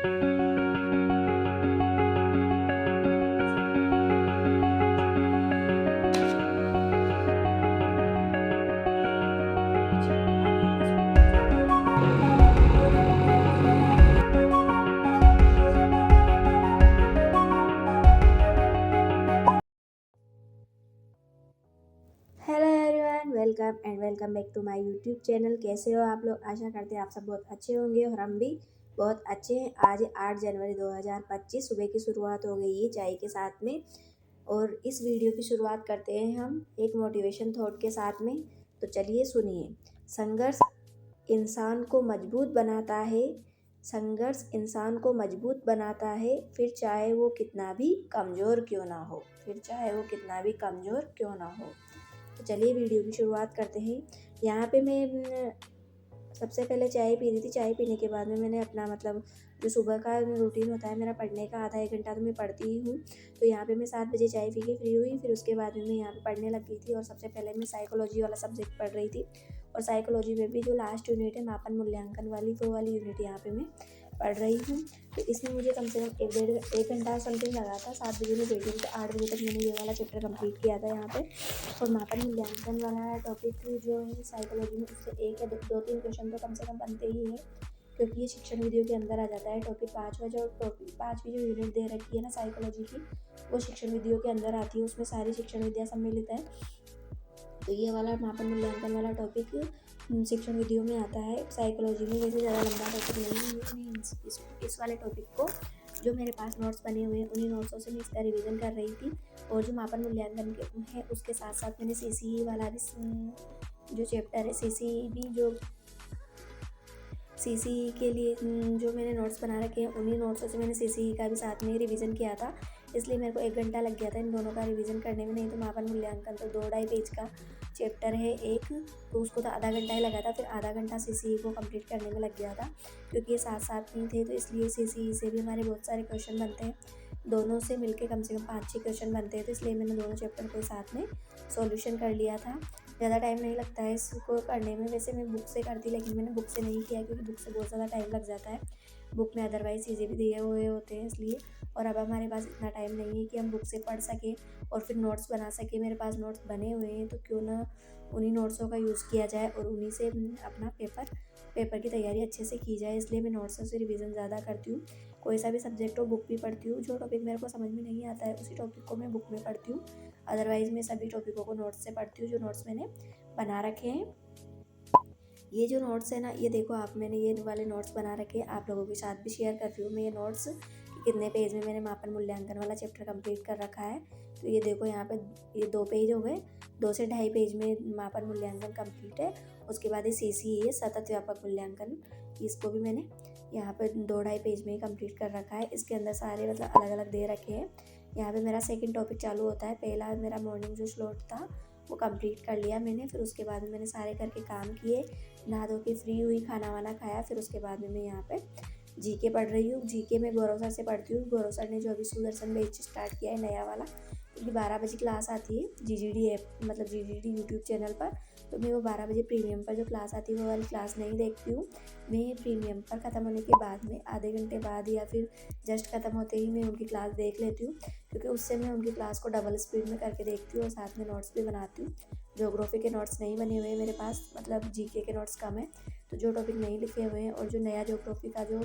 Hello everyone, welcome and welcome back to my YouTube channel. कैसे हो आप लोग? आशा करते हैं आप सब बहुत अच्छे होंगे और हम भी बहुत अच्छे हैं। आज 8 जनवरी 2025 सुबह की शुरुआत हो गई है चाय के साथ में। और इस वीडियो की शुरुआत करते हैं हम एक मोटिवेशन थॉट के साथ में। तो चलिए सुनिए। संघर्ष इंसान को मजबूत बनाता है। संघर्ष इंसान को मजबूत बनाता है, फिर चाहे वो कितना भी कमज़ोर क्यों ना हो। फिर चाहे वो कितना भी कमज़ोर क्यों ना हो। तो चलिए वीडियो की शुरुआत करते हैं। यहाँ पे मैं सबसे पहले चाय पी रही थी। चाय पीने के बाद में मैंने अपना जो सुबह का रूटीन होता है मेरा पढ़ने का, आधा 1 घंटा तो मैं पढ़ती ही हूँ। तो यहाँ पे मैं 7 बजे चाय पी के फ्री हुई। फिर उसके बाद में मैं यहाँ पे पढ़ने लग गई थी। और सबसे पहले मैं साइकोलॉजी वाला सब्जेक्ट पढ़ रही थी। और साइकोलॉजी में भी जो लास्ट यूनिट है मापन मूल्यांकन वाली, वो वाली यूनिट यहाँ पे मैं पढ़ रही हूँ। तो इसमें मुझे कम से कम 1 घंटा समथिंग लगा था। 7 बजे में बैठी थी तो 8 बजे तक मैंने ये वाला चैप्टर कंप्लीट किया था यहाँ पे। और मापन मूल्यांकन वाला टॉपिक जो है साइकोलॉजी में, उससे 1 या 2-3 क्वेश्चन तो कम से कम बनते ही हैं, क्योंकि ये शिक्षण विधियों के अंदर आ जाता है। टॉपिक 5वीं जो यूनिट दे रखी है ना साइकोलॉजी की, वो शिक्षण विधियों के अंदर आती है। उसमें सारी शिक्षण विधियाँ सम्मिलित है। तो ये वाला मापन मूल्यांकन वाला टॉपिक शिक्षण विधियों में आता है साइकोलॉजी में। वैसे ज़्यादा लंबा टॉपिक नहीं है। मैं इस वाले टॉपिक को, जो मेरे पास नोट्स बने हुए हैं, उन्हीं नोट्सों से मैं इसका रिवीजन कर रही थी। और जो मापन मूल्यांकन के है उसके साथ साथ मैंने सीसीई वाला भी जो चैप्टर है, सीसीई के लिए जो मैंने नोट्स बना रखे हैं, उन्हीं नोट्सों से मैंने सीसीई का भी साथ में रिवीजन किया था। इसलिए मेरे को 1 घंटा लग गया था इन दोनों का रिवीजन करने में। नहीं तो मापन मूल्यांकन तो 2-2.5 पेज का चैप्टर है एक, तो उसको तो आधा घंटा ही लगा था। फिर आधा घंटा सीसीई को कंप्लीट करने में लग गया था, क्योंकि ये साथ साथ नहीं थे। तो इसलिए सीसीई से भी हमारे बहुत सारे क्वेश्चन बनते हैं। दोनों से मिलके कम से कम 5-6 क्वेश्चन बनते हैं। तो इसलिए मैंने दोनों चैप्टर को साथ में सॉल्यूशन कर लिया था। ज़्यादा टाइम नहीं लगता है इसको करने में। वैसे मैं बुक से करती, लेकिन मैंने बुक से नहीं किया, क्योंकि बुक से बहुत ज़्यादा टाइम लग जाता है। बुक में अदरवाइज़ चीज़ें भी दिए हुए होते हैं इसलिए। और अब हमारे पास इतना टाइम नहीं है कि हम बुक से पढ़ सकें और फिर नोट्स बना सकें। मेरे पास नोट्स बने हुए हैं, तो क्यों ना उन्हीं नोट्सों का यूज़ किया जाए और उन्हीं से अपना पेपर की तैयारी अच्छे से की जाए। इसलिए मैं नोट्सों से रिवीजन ज़्यादा करती हूँ। कोई सा भी सब्जेक्ट हो, बुक भी पढ़ती हूँ। जो टॉपिक मेरे को समझ में नहीं आता है, उसी टॉपिक को मैं बुक में पढ़ती हूँ। अदरवाइज़ मैं सभी टॉपिकों को नोट्स से पढ़ती हूँ, जो नोट्स मैंने बना रखे हैं। ये जो नोट्स है ना, ये देखो आप, मैंने ये वाले नोट्स बना रखे हैं। आप लोगों के साथ भी शेयर कर रही हूँ मैं ये नोट्स कि कितने पेज में मैंने मापन मूल्यांकन वाला चैप्टर कंप्लीट कर रखा है। तो ये देखो यहाँ पे ये 2 पेज हो गए। 2 से 2.5 पेज में मापन मूल्यांकन कंप्लीट है। उसके बाद ये सीसी है, सतत व्यापक मूल्यांकन, इसको भी मैंने यहाँ पे 2-2.5 पेज में ही कंप्लीट कर रखा है। इसके अंदर सारे अलग अलग दे रखे हैं। यहाँ पे मेरा सेकंड टॉपिक चालू होता है। पहला मेरा मॉर्निंग जो स्लॉट था वो कंप्लीट कर लिया मैंने। फिर उसके बाद में मैंने सारे करके काम किए, नहा धो के फ्री हुई, खाना वाना खाया। फिर उसके बाद में मैं यहाँ पे जीके पढ़ रही हूँ। जीके में गौरव सर से पढ़ती हूँ। गौरव सर ने जो अभी सुदर्शन बैच स्टार्ट किया है नया वाला, क्योंकि 12 बजे क्लास आती है जीजीडी ऐप, जीजीडी यूट्यूब चैनल पर। तो मैं वो 12 बजे प्रीमियम पर जो क्लास आती है वो वाली क्लास नहीं देखती हूँ। मैं प्रीमियम पर ख़त्म होने के बाद में आधे घंटे बाद या फिर जस्ट ख़त्म होते ही मैं उनकी क्लास देख लेती हूँ, क्योंकि उससे मैं उनकी क्लास को डबल स्पीड में करके देखती हूँ और साथ में नोट्स भी बनाती हूँ। ज्योग्राफी के नोट्स नहीं बने हुए हैं मेरे पास, जीके के नोट्स कम है। तो जो टॉपिक नहीं लिखे हुए हैं और जो नया ज्योग्राफी का जो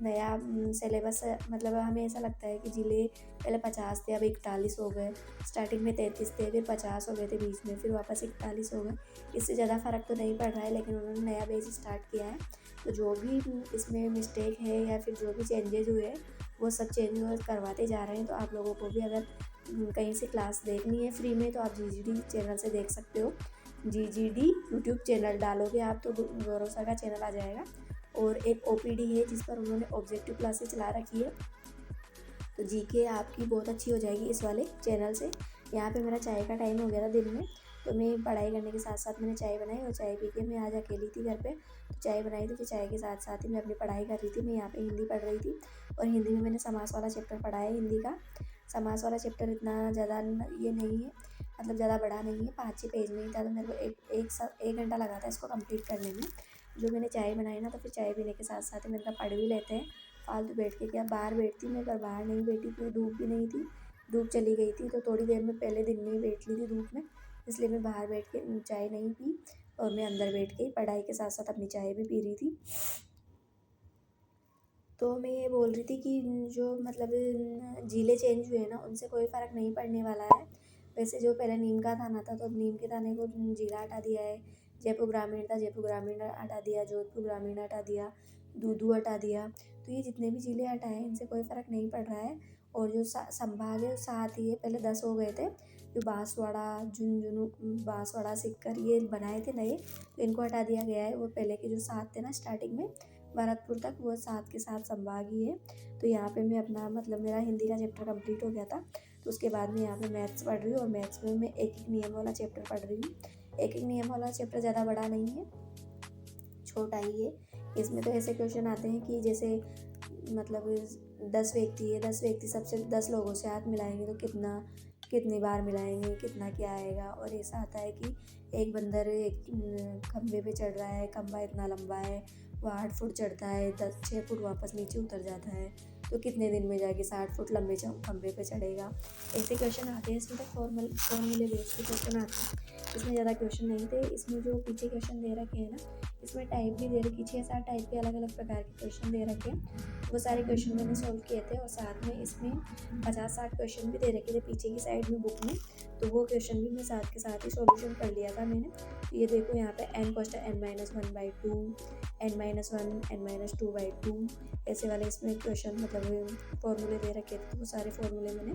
नया सिलेबस है, हमें ऐसा लगता है कि ज़िले पहले 50 थे, अब 41 हो गए। स्टार्टिंग में 33 थे, फिर 50 हो गए थे बीच में, फिर वापस 41 हो गए। इससे ज़्यादा फ़र्क तो नहीं पड़ रहा है, लेकिन उन्होंने नया बैच स्टार्ट किया है। तो जो भी इसमें मिस्टेक है या फिर जो भी चेंजेज हुए हैं, वो सब चेंज करवाते जा रहे हैं। तो आप लोगों को भी अगर कहीं से क्लास देखनी है फ्री में, तो आप जीजीडी चैनल से देख सकते हो। जीजीडी यूट्यूब चैनल डालोगे आप तो गौरव सर का चैनल आ जाएगा। और एक ओपीडी है जिस पर उन्होंने ऑब्जेक्टिव क्लासेस चला रखी है। तो जीके आपकी बहुत अच्छी हो जाएगी इस वाले चैनल से। यहाँ पे मेरा चाय का टाइम हो गया था दिन में, तो मैं पढ़ाई करने के साथ साथ मैंने चाय बनाई। और चाय पी के मैं आज अकेली थी घर पे, तो चाय बनाई थी। फिर चाय के साथ साथ ही मैं अपनी पढ़ाई कर रही थी। मैं यहाँ पे हिंदी पढ़ रही थी, और हिंदी में मैंने समास वाला चैप्टर पढ़ा है। हिंदी का समास वाला चैप्टर इतना ज़्यादा ये नहीं है, ज़्यादा बड़ा नहीं है, 5-6 पेज में ही था। तो मेरे को एक घंटा लगा था इसको कंप्लीट करने में। जो मैंने चाय बनाई ना, तो फिर चाय पीने के साथ साथ ही मैंने कहा पढ़ भी लेते हैं। फालतू बैठ के क्या, बाहर बैठती मैं, पर बाहर नहीं बैठी क्योंकि धूप भी नहीं थी, धूप चली गई थी। तो थोड़ी देर में पहले दिन में ही बैठ ली थी धूप में, इसलिए मैं बाहर बैठ के चाय नहीं पी और मैं अंदर बैठ के पढ़ाई के साथ साथ अपनी चाय भी पी रही थी। तो मैं ये बोल रही थी कि जो मतलब ज़िले चेंज हुए ना, उनसे कोई फ़र्क नहीं पड़ने वाला है। वैसे जो पहले नीम का थाना था, तो अब नीम के थाने को ज़िला हटा दिया है। जयपुर ग्रामीण था, जयपुर ग्रामीण हटा दिया, जोधपुर ग्रामीण हटा दिया, दूदू हटा दिया। तो ये जितने भी ज़िले हटाए हैं, इनसे कोई फ़र्क नहीं पड़ रहा है। और जो संभाग है वो 7 ही है, पहले 10 हो गए थे। जो बांसवाड़ा, झुंझुनू, बांसवाड़ा, सीकर ये बनाए थे नए, तो इनको हटा दिया गया है। वो पहले के जो 7 थे ना स्टार्टिंग में, भरतपुर तक, वो 7 के 7 संभाग ही है। तो यहाँ पे मैं अपना मतलब मेरा हिंदी का चैप्टर कंप्लीट हो गया था, तो उसके बाद में यहाँ पे मैथ्स पढ़ रही हूँ। और मैथ्स में मैं एक एक नियम वाला चैप्टर पढ़ रही हूँ। एक एक नियम वाला चैप्टर ज़्यादा बड़ा नहीं है, छोटा ही है। इसमें तो ऐसे क्वेश्चन आते हैं कि जैसे मतलब 10 व्यक्ति है, 10 व्यक्ति सबसे 10 लोगों से हाथ मिलाएंगे तो कितनी बार मिलाएंगे, कितना क्या आएगा। और ऐसा आता है कि एक बंदर एक खंबे पे चढ़ रहा है, खंबा इतना लंबा है, वो 8 फुट चढ़ता है, 6 फुट वापस नीचे उतर जाता है, तो कितने दिन में जाके 60 फुट लंबे खंबे पे चढ़ेगा। ऐसे क्वेश्चन आते हैं। इसमें तो फॉर्मूले बेस्ड के क्वेश्चन आते हैं, इसमें ज़्यादा क्वेश्चन नहीं थे। इसमें जो पीछे क्वेश्चन दे रखे हैं ना, इसमें टाइप भी दे रखी, 6-7 टाइप के अलग अलग प्रकार के क्वेश्चन दे रखे हैं। वो सारे क्वेश्चन मैंने सॉल्व किए थे, और साथ में इसमें 50-60 क्वेश्चन भी दे रखे थे पीछे की साइड में बुक में, तो वो क्वेश्चन भी मैं साथ के साथ ही सॉल्यूशन कर लिया था मैंने। तो ये देखो यहाँ पे n = n-1/2, n-1, n-2/2, ऐसे वाले इसमें क्वेश्चन मतलब फॉर्मूले दे रखे थे, तो वो सारे फॉर्मूले मैंने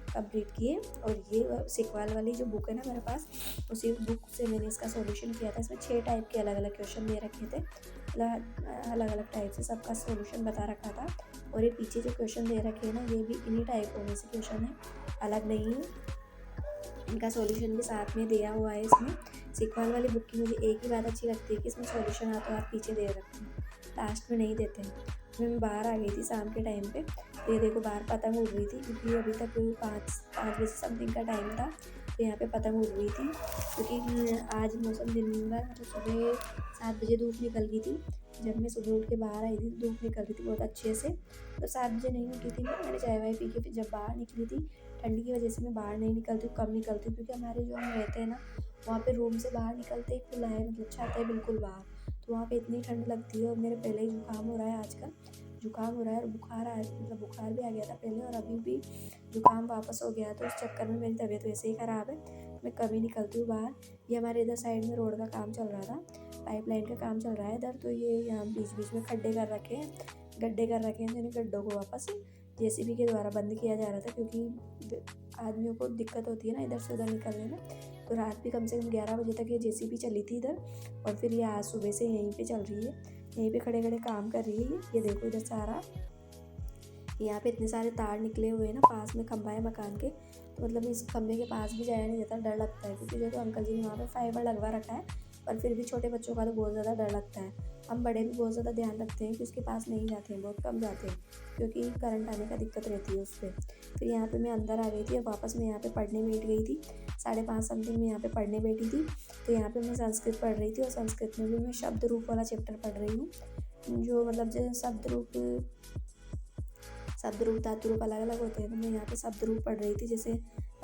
कंप्लीट किए। और ये सिकवाल वाली जो बुक है ना मेरे पास, उसी बुक से मैंने इसका सॉल्यूशन किया था। इसमें 6 टाइप के अलग अलग क्वेश्चन दे रखे थे, अलग अलग टाइप से सबका सॉल्यूशन बता रखा था। और ये पीछे जो क्वेश्चन दे रखे हैं ना, ये भी इन्हीं टाइपों में से क्वेश्चन है, अलग नहीं है। इनका सॉल्यूशन भी साथ में दिया हुआ है इसमें। सिकवाल वाली बुक की मुझे एक ही बात अच्छी लगती है कि इसमें सॉल्यूशन आता है, आप पीछे दे रखते हैं, लास्ट में नहीं देते हैं। मैं बाहर आ गई थी शाम के टाइम पे, तो ये देखो बाहर पतंग उड़ रही थी, क्योंकि अभी तक 5 बजे समथिंग का टाइम था। तो यहाँ पे पतंग उड़ रही थी, क्योंकि आज मौसम दिन भर मतलब सुबह 7 बजे धूप निकल गई थी। जब मैं सुबह उठ के बाहर आई थी, धूप निकल रही थी बहुत अच्छे से। तो 7 बजे नहीं उठी थी मैंने चाय वाय पी के, फिर जब बाहर निकली थी, ठंडी की वजह से मैं बाहर नहीं निकलती हूँ, कम निकलती हूँ, क्योंकि हमारे जो हम रहते हैं ना, वहाँ पे रूम से बाहर निकलते ही खुला है, मतलब छत है बिल्कुल बाहर, तो वहाँ पे इतनी ठंड लगती है। और मेरे पहले ही जुकाम हो रहा है, आजकल जुकाम हो रहा है, और बुखार मतलब बुखार भी आ गया था पहले, और अभी भी जुकाम वापस हो गया। तो उस चक्कर में मेरी तबीयत वैसे ही ख़राब है, मैं कभी निकलती हूँ बाहर। ये हमारे इधर साइड में रोड का काम चल रहा था, पाइपलाइन का काम चल रहा है इधर, तो ये यहाँ बीच बीच में खड्डे कर रखे हैं, गड्ढे कर रखे हैं, तो इन गड्ढों को वापस जेसीबी के द्वारा बंद किया जा रहा था, क्योंकि आदमियों को दिक्कत होती है ना इधर से उधर निकलने में। तो रात भी कम से कम 11 बजे तक ये जेसीबी चली थी इधर, और फिर ये आज सुबह से यहीं पे चल रही है, यहीं पे खड़े खड़े काम कर रही है। ये देखो इधर सारा, यहाँ पे इतने सारे तार निकले हुए हैं ना, पास में खंभा है मकान के, तो मतलब इस खंभे के पास भी जाया नहीं जाता, डर लगता है, क्योंकि जो तो अंकल जी ने वहाँ पे फाइबर लगवा रखा है, पर फिर भी छोटे बच्चों का तो बहुत ज़्यादा डर लगता है। हम बड़े भी बहुत ज़्यादा ध्यान रखते हैं कि उसके पास नहीं जाते हैं, बहुत कम जाते हैं, क्योंकि करंट आने का दिक्कत रहती है उस पर। फिर यहाँ पे मैं अंदर आ गई थी, और वापस मैं यहाँ पे पढ़ने बैठ गई थी, 5:30 समथिंग में यहाँ पे पढ़ने बैठी थी। तो यहाँ पे मैं संस्कृत पढ़ रही थी, और संस्कृत में भी मैं शब्द रूप वाला चैप्टर पढ़ रही हूँ, जो मतलब जो शब्द रूप धातु रूप अलग अलग होते हैं। तो मैं यहाँ पे शब्द रूप पढ़ रही थी, जैसे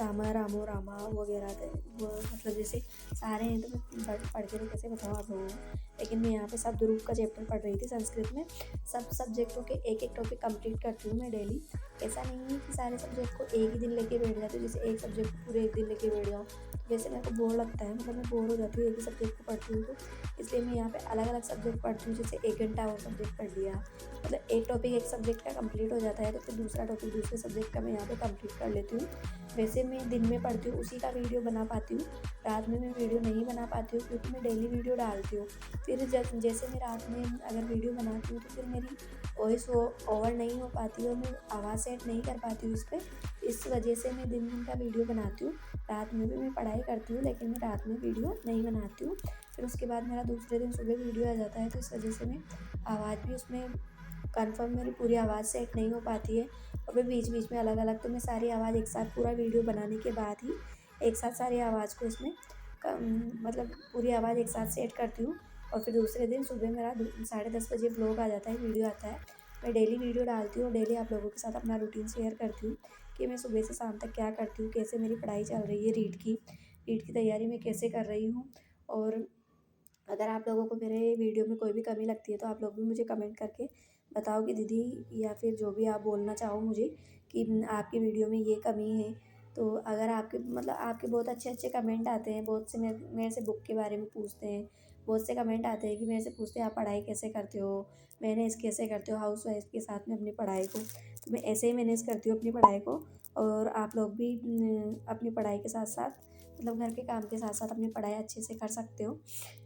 रामा, रामो, रामा वगैरह थे, वो मतलब जैसे सारे हैं, तो मैं पढ़ के तो कैसे बताऊँ आप लोगों को। लेकिन मैं यहाँ पे शब्द रूप का चैप्टर पढ़ रही थी संस्कृत में। सब सब्जेक्टों के एक एक टॉपिक कंप्लीट करती हूँ मैं डेली। ऐसा नहीं है कि सारे सब्जेक्ट को एक ही दिन लेके बैठ जाती हूँ, जैसे एक सब्जेक्ट को पूरे एक दिन लेके बैठ जाऊँ, तो वैसे मेरे को बोर लगता है, मतलब मैं बोर हो जाती हूँ एक ही सब्जेक्ट को पढ़ती हूँ। तो इसलिए मैं यहाँ पे अलग अलग सब्जेक्ट पढ़ती हूँ, जैसे 1 घंटा वो सब्जेक्ट पढ़ लिया, मतलब एक टॉपिक एक सब्जेक्ट का कंप्लीट हो जाता है, तो फिर दूसरा टॉपिक दूसरे सब्जेक्ट का मैं यहाँ पे कंप्लीट कर लेती हूँ। वैसे मैं दिन में पढ़ती हूँ, उसी का वीडियो बना पाती हूँ, रात में मैं वीडियो नहीं बना पाती हूँ, क्योंकि मैं डेली वीडियो डालती हूँ। फिर जैसे मैं रात में अगर वीडियो बनाती हूँ, तो फिर मेरी वॉइस ओवर नहीं हो पाती, और मैं आवाज़ सेट नहीं कर पाती हूँ उस पर। इस वजह से मैं दिन का वीडियो बनाती हूँ, रात में भी मैं पढ़ाई करती हूँ, लेकिन मैं रात में वीडियो नहीं बनाती हूँ। फिर उसके बाद मेरा दूसरे दिन सुबह वीडियो आ जाता है, तो इस वजह से मैं आवाज़ भी उसमें कन्फर्म, मेरी पूरी आवाज़ सेट नहीं हो पाती है। और फिर बीच बीच में अलग अलग, तो मैं सारी आवाज़ एक साथ पूरा वीडियो बनाने के बाद ही एक साथ सारी आवाज़ को उसमें मतलब पूरी आवाज़ एक साथ सेट करती हूँ। और फिर दूसरे दिन सुबह मेरा 10:30 बजे व्लॉग आ जाता है, वीडियो आता है, मैं डेली वीडियो डालती हूँ, डेली आप लोगों के साथ अपना रूटीन शेयर करती हूँ कि मैं सुबह से शाम तक क्या करती हूँ, कैसे मेरी पढ़ाई चल रही है, रीट की तैयारी मैं कैसे कर रही हूँ। और अगर आप लोगों को मेरे वीडियो में कोई भी कमी लगती है तो आप लोग भी मुझे कमेंट करके बताओ कि दीदी, या फिर जो भी आप बोलना चाहो मुझे कि आपकी वीडियो में ये कमी है। तो अगर आपके मतलब आपके बहुत अच्छे अच्छे कमेंट आते हैं, बहुत से मेरे से बुक के बारे में पूछते हैं, बहुत से कमेंट आते हैं कि मेरे से पूछते हैं आप पढ़ाई कैसे करते हो, मैनेज कैसे करते हो हाउस वाइफ के साथ में अपनी पढ़ाई को। तो मैं ऐसे ही मैनेज करती हूँ अपनी पढ़ाई को। और आप लोग भी अपनी पढ़ाई के साथ साथ मतलब घर के काम के साथ साथ अपनी पढ़ाई अच्छे से कर सकते हो।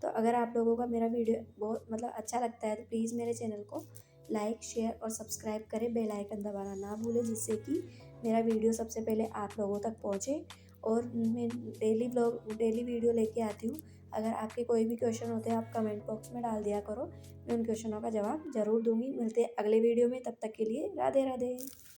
तो अगर आप लोगों का मेरा वीडियो बहुत मतलब अच्छा लगता है तो प्लीज़ मेरे चैनल को लाइक, शेयर और सब्सक्राइब करें, बेल आइकन दबाना ना भूलें, जिससे कि मेरा वीडियो सबसे पहले आप लोगों तक पहुँचे। और मैं डेली वीडियो लेके आती हूँ। अगर आपके कोई भी क्वेश्चन होते हैं आप कमेंट बॉक्स में डाल दिया करो, मैं उन क्वेश्चनों का जवाब ज़रूर दूँगी। मिलते हैं अगले वीडियो में, तब तक के लिए राधे राधे।